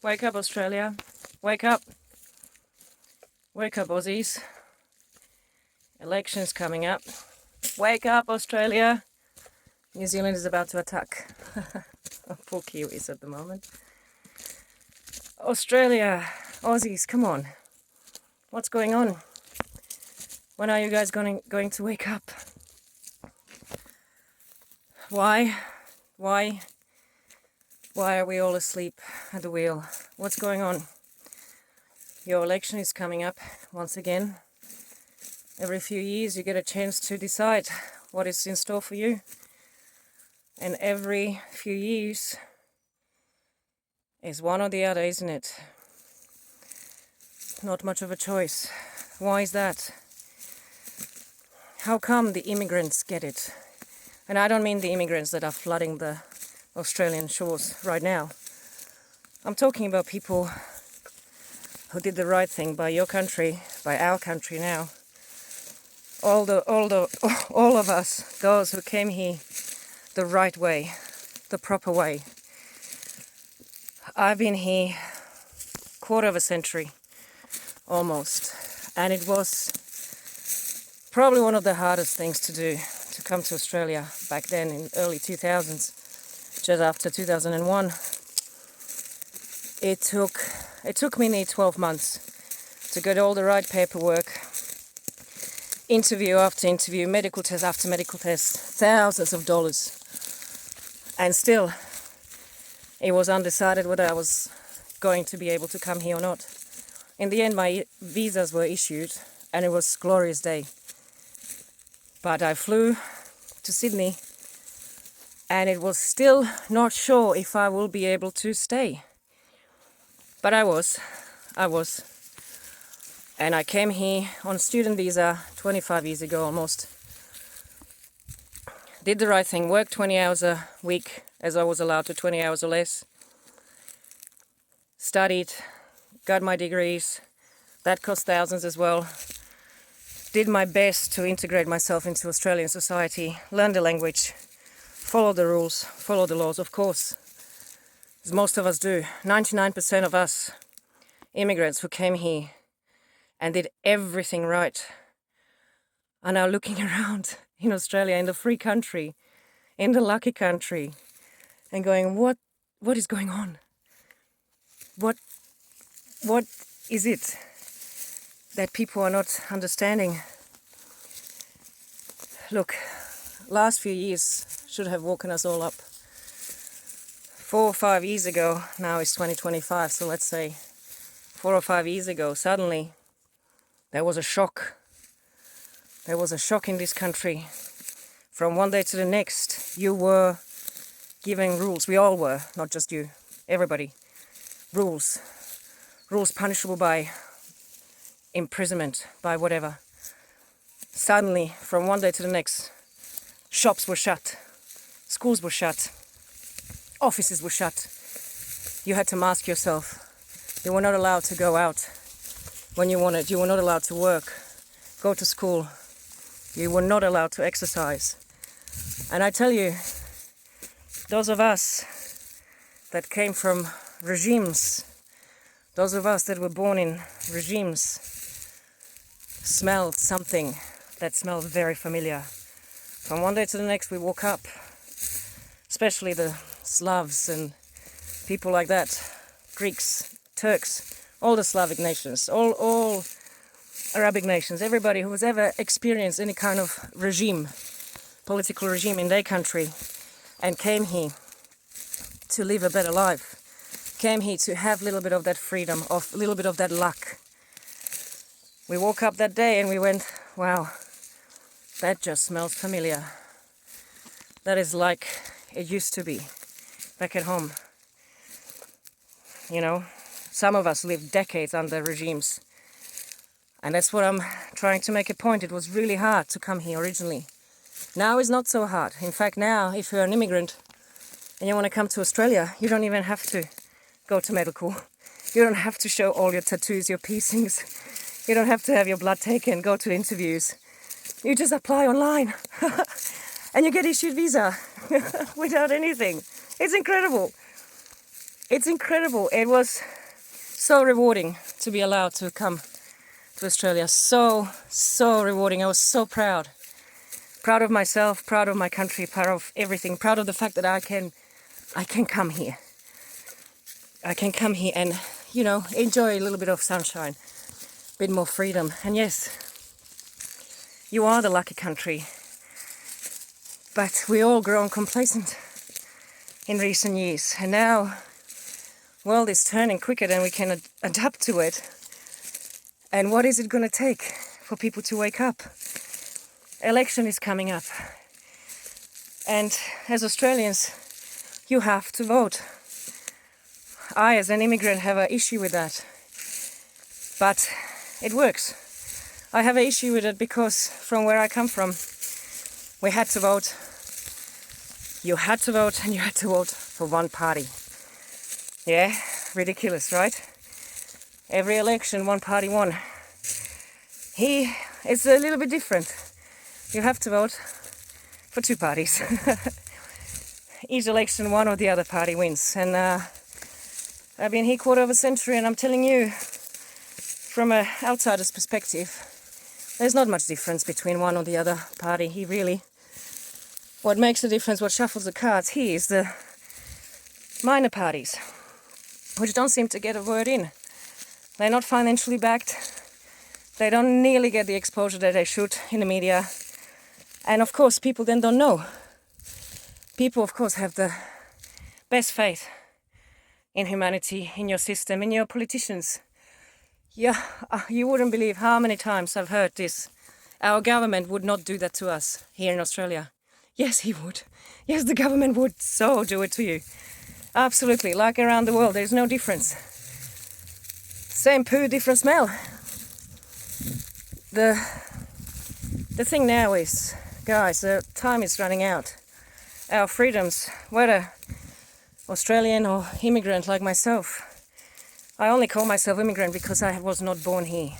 Wake up, Australia. Wake up. Wake up, Aussies. Elections coming up. Wake up, Australia. New Zealand is about to attack. Poor Kiwis at the moment. Australia, Aussies, come on. What's going on? When are you guys going to wake up? Why? Why are we all asleep at the wheel? What's going on? Your election is coming up once again. Every few years you get a chance to decide what is in store for you. And every few years is one or the other, isn't it? Not much of a choice. Why is that? How come the immigrants get it? And I don't mean the immigrants that are flooding the Australian shores right now. I'm talking about people who did the right thing by your country, by our country now. All of us, those who came here the right way, the proper way. I've been here quarter of a century, almost, and it was probably one of the hardest things to do, to come to Australia back then in early 2000s, just after 2001. It took me nearly 12 months to get all the right paperwork, interview after interview, medical test after medical test, thousands of dollars. And still, it was undecided whether I was going to be able to come here or not. In the end, my visas were issued, and it was a glorious day. But I flew to Sydney, and it was still not sure if I will be able to stay. But I was. And I came here on student visa 25 years ago almost. Did the right thing, worked 20 hours a week as I was allowed to, 20 hours or less. Studied, got my degrees, that cost thousands as well. Did my best to integrate myself into Australian society, learn the language, follow the rules, follow the laws, of course, as most of us do. 99% of us immigrants who came here and did everything right are now looking around in Australia, in the free country, in the lucky country, and going, what is going on? What is it that people are not understanding? Look, last few years should have woken us all up. 4 or 5 years ago, now it's 2025, so let's say 4 or 5 years ago, suddenly there was a shock. There was a shock in this country. From one day to the next, you were giving rules. We all were, not just you, everybody. Rules. Rules punishable by imprisonment, by whatever. Suddenly, from one day to the next, shops were shut, schools were shut, offices were shut. You had to mask yourself. You were not allowed to go out when you wanted. You were not allowed to work, go to school. You were not allowed to exercise. And I tell you, those of us that came from regimes, those of us that were born in regimes, smelled something that smelled very familiar. From one day to the next we woke up, especially the Slavs and people like that, Greeks, Turks, all the Slavic nations, all Arabic nations, everybody who has ever experienced any kind of regime, political regime in their country, and came here to live a better life, came here to have a little bit of that freedom, of a little bit of that luck. We woke up that day and we went, wow, that just smells familiar. That is like it used to be back at home. You know, some of us lived decades under regimes. And that's what I'm trying to make a point. It was really hard to come here originally. Now it's not so hard. In fact, now, if you're an immigrant and you want to come to Australia, you don't even have to go to medical. You don't have to show all your tattoos, your piercings. You don't have to have your blood taken, go to interviews. You just apply online and you get issued visa without anything. It's incredible. It's incredible. It was so rewarding to be allowed to come to Australia. So rewarding. I was so proud. Proud of myself, proud of my country, proud of everything, proud of the fact that I can come here. I can come here and, you know, enjoy a little bit of sunshine, a bit more freedom. And yes, you are the lucky country. But we all grown complacent in recent years. And now, world is turning quicker than we can adapt to it. And what is it going to take for people to wake up? Election is coming up. And as Australians, you have to vote. I, as an immigrant, have an issue with that. But it works. I have an issue with it because from where I come from, we had to vote. You had to vote, and you had to vote for one party. Yeah, ridiculous, right? Every election, one party won. Here, it's a little bit different. You have to vote for two parties. Each election, one or the other party wins. And I've been here quarter of a century, and I'm telling you, from an outsider's perspective, there's not much difference between one or the other party. He really, what makes the difference, what shuffles the cards here is the minor parties, which don't seem to get a word in. They're not financially backed. They don't nearly get the exposure that they should in the media. And of course, people then don't know. People, of course, have the best faith in humanity, in your system, in your politicians. Yeah, you wouldn't believe how many times I've heard this. Our government would not do that to us here in Australia. Yes, he would. Yes, the government would so do it to you. Absolutely, like around the world, there's no difference. Same poo, different smell. The thing now is, guys, the time is running out. Our freedoms, whether Australian or immigrant like myself. I only call myself immigrant because I was not born here.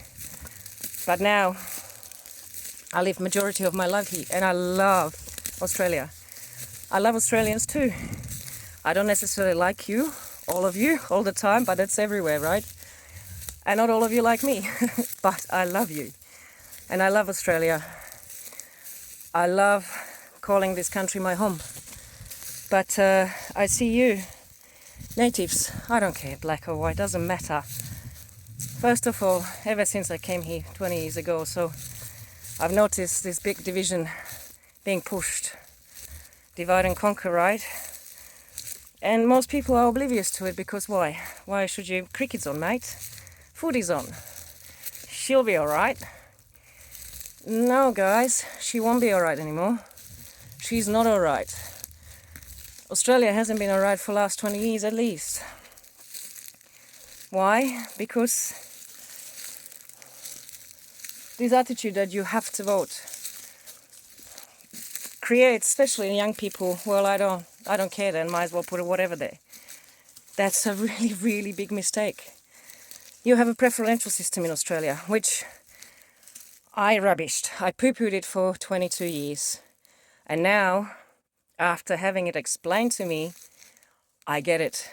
But now, I live majority of my life here, and I love Australia. I love Australians too. I don't necessarily like you, all the time, but it's everywhere, right? And not all of you like me, but I love you. And I love Australia. I love calling this country my home. But I see you, natives, I don't care, black or white, doesn't matter. First of all, ever since I came here 20 years ago, so I've noticed this big division being pushed. Divide and conquer, right? And most people are oblivious to it because why? Why should you? Cricket's on, mate. Food is on. She'll be alright. No, guys, she won't be alright anymore. She's not alright. Australia hasn't been alright for the last 20 years at least. Why? Because this attitude that you have to vote creates, especially in young people, well, I don't care then, might as well put whatever there. That's a really, really big mistake. You have a preferential system in Australia, which I rubbished. I poo-pooed it for 22 years. And now, after having it explained to me, I get it.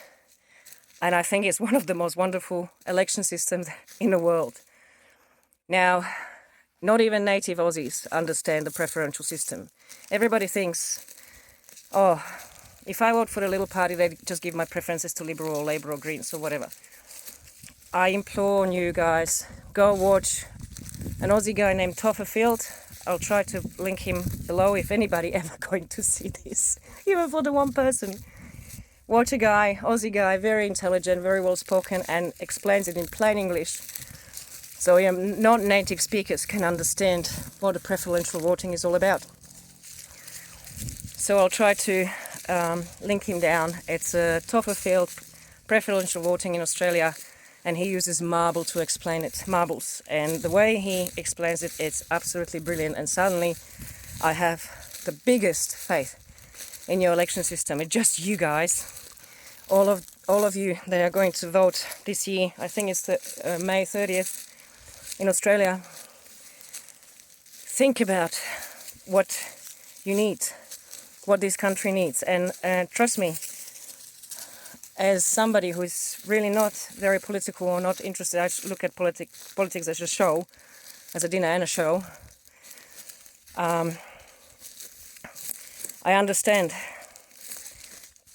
And I think it's one of the most wonderful election systems in the world. Now, not even native Aussies understand the preferential system. Everybody thinks, oh, if I vote for the little party, they just give my preferences to Liberal or Labour or Greens or whatever. I implore you guys, go watch an Aussie guy named Topher Field. I'll try to link him below if anybody ever going to see this, even for the one person. Watch a guy, Aussie guy, very intelligent, very well spoken, and explains it in plain English. So non-native speakers can understand what the preferential voting is all about. So I'll try to link him down. It's a Topher Field, preferential voting in Australia. And he uses marble to explain it, marbles. And the way he explains it, it's absolutely brilliant. And suddenly I have the biggest faith in your election system. It's just you guys, all of you that are going to vote this year. I think it's the May 30th in Australia. Think about what you need, what this country needs. And trust me, as somebody who's really not very political or not interested, I look at politics as a show, as a dinner and a show. I understand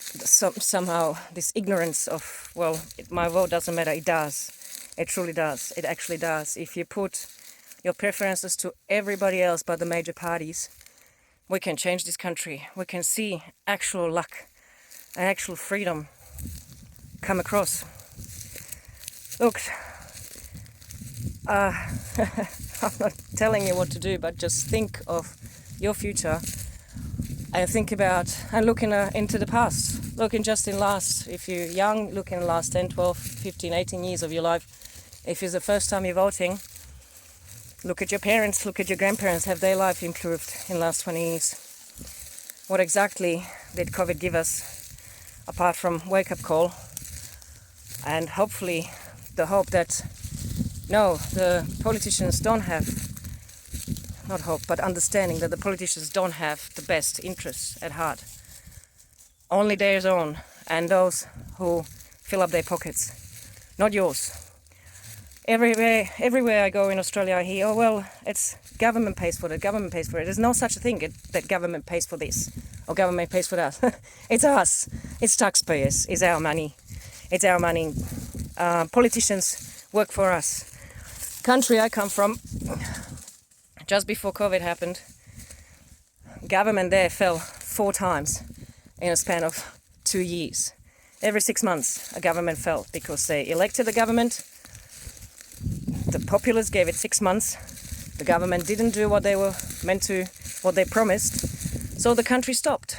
somehow this ignorance of, well, my vote doesn't matter. It does. It truly does. It actually does. If you put your preferences to everybody else but the major parties, we can change this country. We can see actual luck and actual freedom come across. Look, I'm not telling you what to do, but just think of your future and think about and look into the past. Look if you're young, look in the last 10, 12, 15, 18 years of your life. If it's the first time you're voting, look at your parents, look at your grandparents. Have their life improved in the last 20 years? What exactly did COVID give us apart from wake-up call? And hopefully the hope that, no, the politicians don't have, not hope, but understanding that the politicians don't have the best interests at heart. Only theirs own and those who fill up their pockets, not yours. Everywhere I go in Australia, I hear, oh, well, it's government pays for it, government pays for it. There's no such a thing that government pays for this or government pays for that. It's us. It's taxpayers. It's our money. It's our money. Politicians work for us. Country I come from, just before COVID happened, government there fell 4 times in a span of 2 years. Every 6 months a government fell because they elected the government. The populace gave it 6 months. The government didn't do what they were meant to, what they promised. So the country stopped.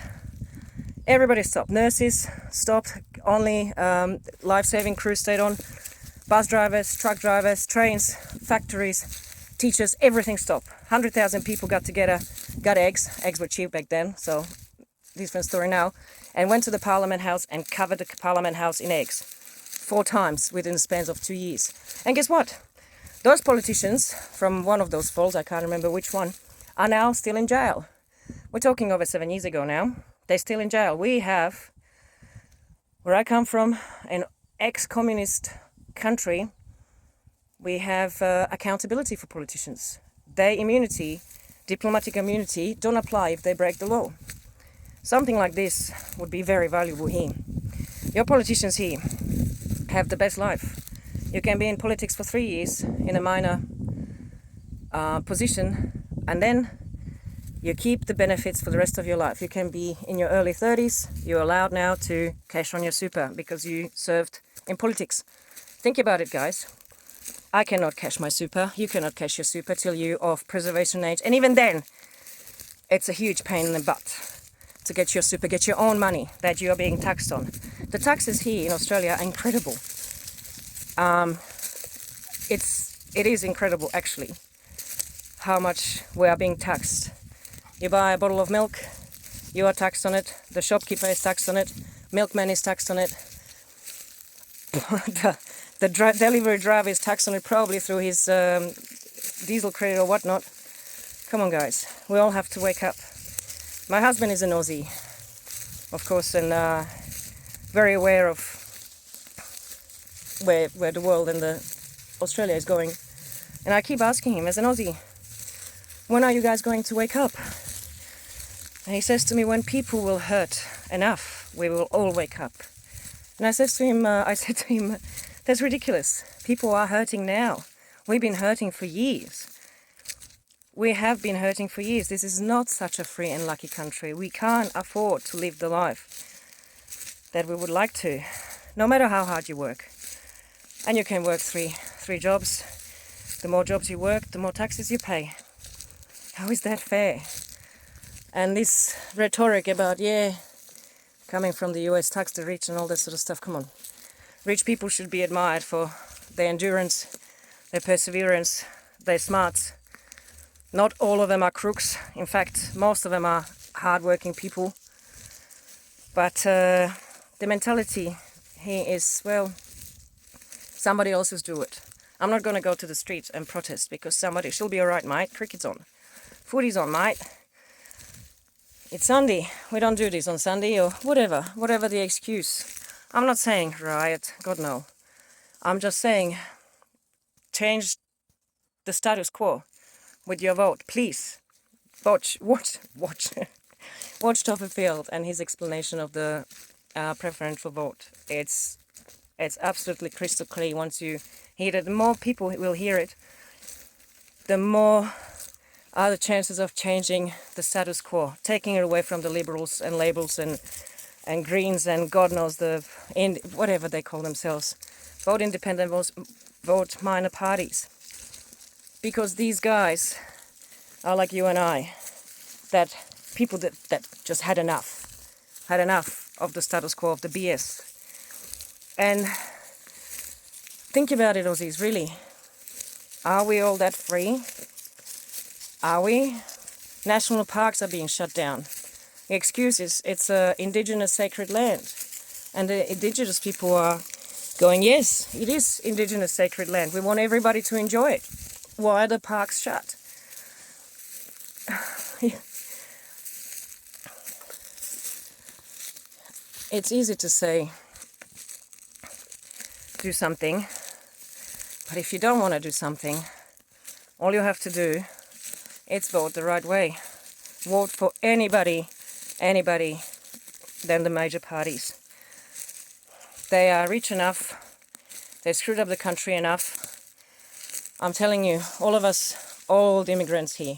Everybody stopped. Nurses stopped. Only life-saving crews stayed on. Bus drivers, truck drivers, trains, factories, teachers, everything stopped. 100,000 people got together, got eggs. Eggs were cheap back then, so different story now. And went to the Parliament House and covered the Parliament House in eggs. 4 times within the spans of 2 years. And guess what? Those politicians from one of those falls, I can't remember which one, are now still in jail. We're talking over 7 years ago now. They're still in jail. We have, where I come from, an ex-communist country, we have accountability for politicians. Their immunity, diplomatic immunity, don't apply if they break the law. Something like this would be very valuable here. Your politicians here have the best life. You can be in politics for 3 years in a minor position, and then you keep the benefits for the rest of your life. You can be in your early 30s. You're allowed now to cash on your super because you served in politics. Think about it, guys. I cannot cash my super. You cannot cash your super till you're of preservation age. And even then, it's a huge pain in the butt to get your super, get your own money that you are being taxed on. The taxes here in Australia are incredible. It is incredible, actually, how much we are being taxed. You buy a bottle of milk, you are taxed on it. The shopkeeper is taxed on it. Milkman is taxed on it. the delivery driver is taxed on it probably through his diesel credit or whatnot. Come on, guys, we all have to wake up. My husband is an Aussie, of course, and very aware of where the world and Australia is going. And I keep asking him, as an Aussie, when are you guys going to wake up? And he says to me, when people will hurt enough, we will all wake up. And I said to him, that's ridiculous. People are hurting now. We've been hurting for years. We have been hurting for years. This is not such a free and lucky country. We can't afford to live the life that we would like to, no matter how hard you work. And you can work three jobs. The more jobs you work, the more taxes you pay. How is that fair? And this rhetoric about, coming from the US, tax the rich and all that sort of stuff, come on. Rich people should be admired for their endurance, their perseverance, their smarts. Not all of them are crooks. In fact, most of them are hard-working people. But the mentality here is, well, somebody else will do it. I'm not going to go to the streets and protest because she'll be all right, mate. Cricket's on. Footy's on, mate. It's Sunday. We don't do this on Sunday or whatever the excuse. I'm not saying riot, God no. I'm just saying change the status quo with your vote, please. Watch watch Topher Field and his explanation of the preferential vote. It's absolutely crystal clear. Once you hear it, the more people will hear it, the more are the chances of changing the status quo, taking it away from the liberals and labels and Greens and God knows whatever they call themselves. Vote independent, vote minor parties. Because these guys are like you and I, that people that just had enough of the status quo, of the BS. And think about it, Aussies, really. Are we all that free? Are we? National parks are being shut down. The excuse is it's an indigenous sacred land. And the indigenous people are going, yes, it is indigenous sacred land. We want everybody to enjoy it. Why are the parks shut? It's easy to say, do something. But if you don't want to do something, all you have to do is vote the right way. Vote for anybody than the major parties. They are rich enough. They screwed up the country enough. I'm telling you, all of us, all the immigrants here,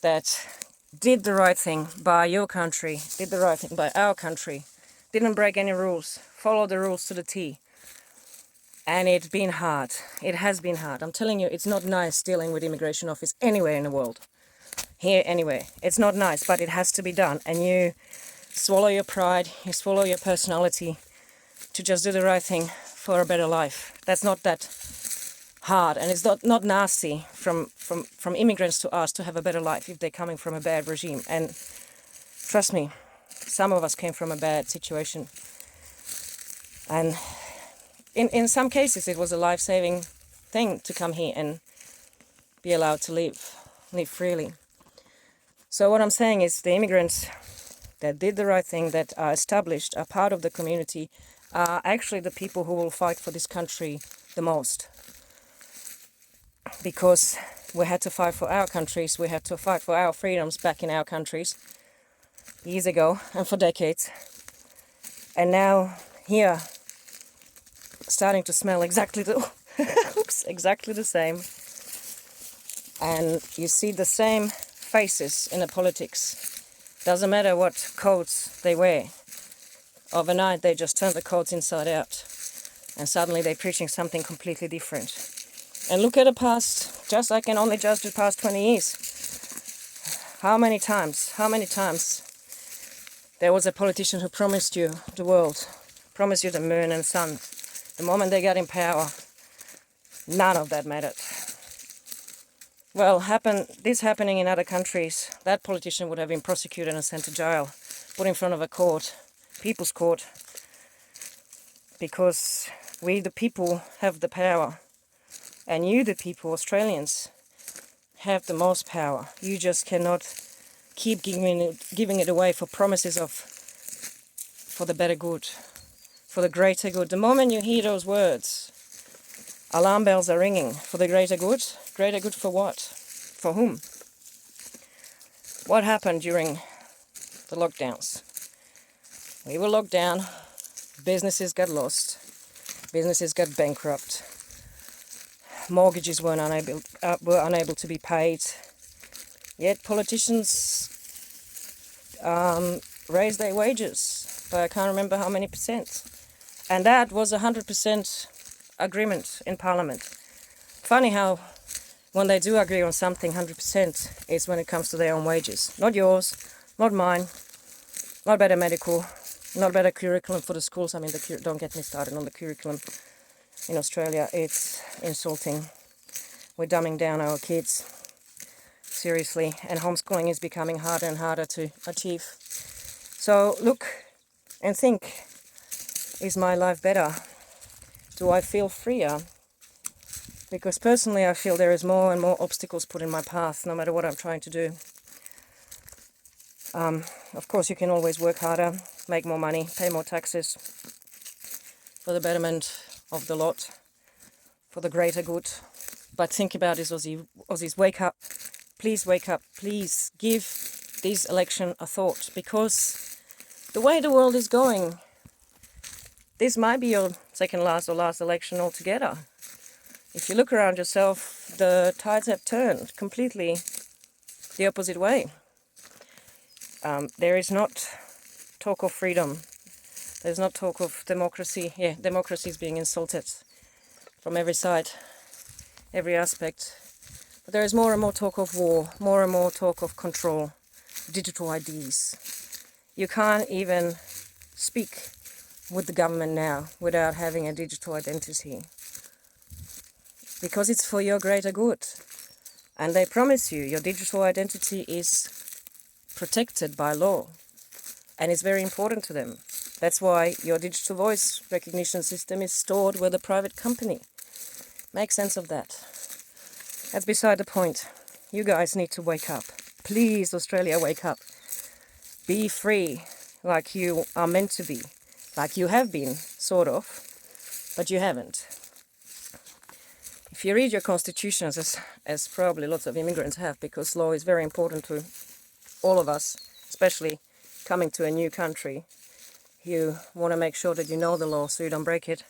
that did the right thing by your country, did the right thing by our country, didn't break any rules, followed the rules to the T. And it's been hard. It has been hard. I'm telling you, it's not nice dealing with immigration office anywhere in the world. Here, anywhere. It's not nice, but it has to be done. And you swallow your pride, you swallow your personality to just do the right thing for a better life. That's not that hard, and it's not nasty from immigrants to us to have a better life if they're coming from a bad regime. And trust me, some of us came from a bad situation. And in some cases, it was a life-saving thing to come here and be allowed to live freely. So what I'm saying is the immigrants that did the right thing, that are established, are part of the community, are actually the people who will fight for this country the most. Because we had to fight for our countries, we had to fight for our freedoms back in our countries years ago and for decades. And now here, starting to smell exactly exactly the same. And you see the same faces in the politics. Doesn't matter what coats they wear. Overnight they just turn the coats inside out. And suddenly they're preaching something completely different. And look at the past, just I can only judge the past 20 years. How many times there was a politician who promised you the world, promised you the moon and sun. The moment they got in power, none of that mattered. Well, this happening in other countries, that politician would have been prosecuted and sent to jail, put in front of a court, people's court, because we the people have the power. And you, the people, Australians, have the most power. You just cannot keep giving it away for promises for the better good, for the greater good. The moment you hear those words, alarm bells are ringing. For the greater good? Greater good for what? For whom? What happened during the lockdowns? We were locked down. Businesses got lost. Businesses got bankrupt. Mortgages were unable to be paid. Yet politicians raised their wages by I can't remember how many percent. And that was 100% agreement in Parliament. Funny how when they do agree on something 100% is when it comes to their own wages. Not yours, not mine, not better medical, not better curriculum for the schools. I mean, don't get me started on the curriculum. In Australia, it's insulting. We're dumbing down our kids, seriously, and homeschooling is becoming harder and harder to achieve. So look and think, is my life better? Do I feel freer? Because personally I feel there is more and more obstacles put in my path, no matter what I'm trying to do. Of course, you can always work harder, make more money, pay more taxes, for the betterment of the lot, for the greater good. But think about this, Aussies, wake up. Please wake up. Please give this election a thought, because the way the world is going, this might be your second last or last election altogether. If you look around yourself, the tides have turned completely the opposite way. There is not talk of freedom. There's not talk of democracy. Yeah, democracy is being insulted from every side, every aspect. But there is more and more talk of war, more and more talk of control, digital IDs. You can't even speak with the government now without having a digital identity, because it's for your greater good. And they promise you your digital identity is protected by law, and it's very important to them. That's why your digital voice recognition system is stored with a private company. Make sense of that. That's beside the point. You guys need to wake up. Please, Australia, wake up. Be free like you are meant to be. Like you have been, sort of, but you haven't. If you read your constitutions, as probably lots of immigrants have, because law is very important to all of us, especially coming to a new country, you want to make sure that you know the law so you don't break it.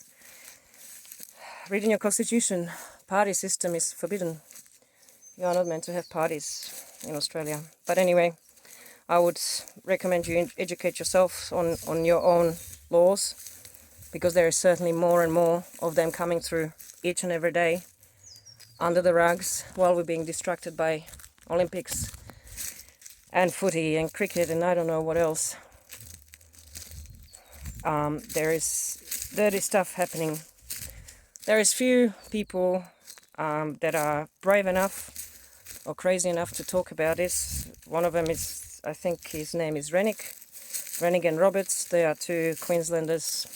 Reading your constitution, party system is forbidden. You are not meant to have parties in Australia. But anyway, I would recommend you educate yourself on your own laws, because there is certainly more and more of them coming through each and every day under the rugs while we're being distracted by Olympics and footy and cricket and I don't know what else. There is dirty stuff happening. There is few people that are brave enough or crazy enough to talk about this. One of them is, I think his name is Rennick and Roberts. They are two Queenslanders.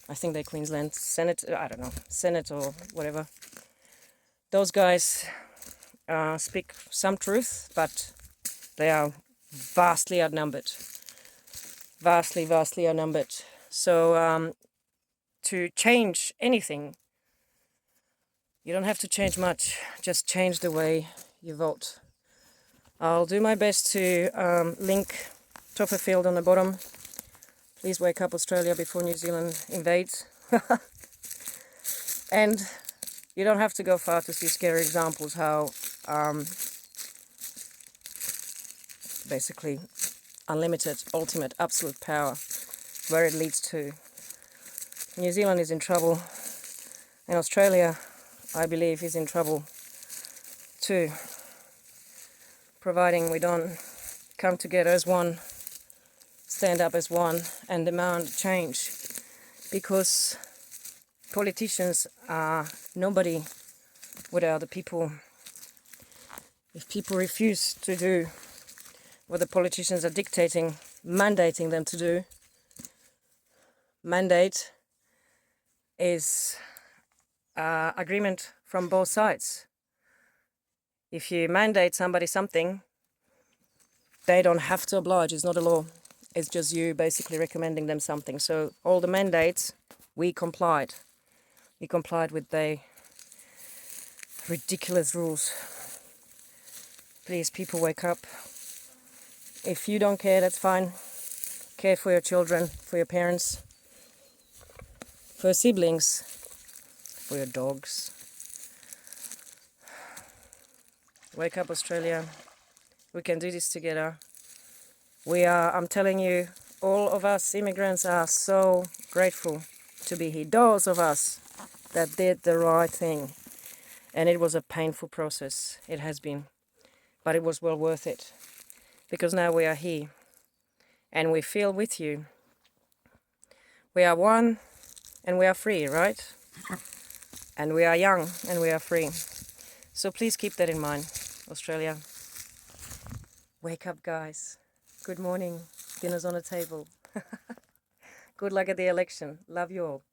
I think they're Queensland Senate, I don't know, Senate or whatever. Those guys speak some truth, but they are vastly outnumbered. Vastly outnumbered. So to change anything, you don't have to change much. Just change the way you vote. I'll do my best to link Topher Field on the bottom. Please wake up, Australia, before New Zealand invades. And you don't have to go far to see scary examples how basically unlimited, ultimate, absolute power, where it leads to. New Zealand is in trouble, and Australia, I believe, is in trouble too, providing we don't come together as one, stand up as one and demand change, because politicians are nobody without the people. If people refuse to do what the politicians are dictating, mandating them to do, mandate is agreement from both sides. If you mandate somebody something, they don't have to oblige. It's not a law. It's just you basically recommending them something. So all the mandates, we complied. We complied with the ridiculous rules. Please, people, wake up. If you don't care, that's fine. Care for your children, for your parents, for your siblings, for your dogs. Wake up, Australia. We can do this together. I'm telling you, all of us immigrants are so grateful to be here. Those of us that did the right thing. And it was a painful process. It has been. But it was well worth it. Because now we are here. And we feel with you. We are one and we are free, right? And we are young and we are free. So please keep that in mind, Australia. Wake up, guys. Good morning. Dinner's on the table. Good luck at the election. Love you all.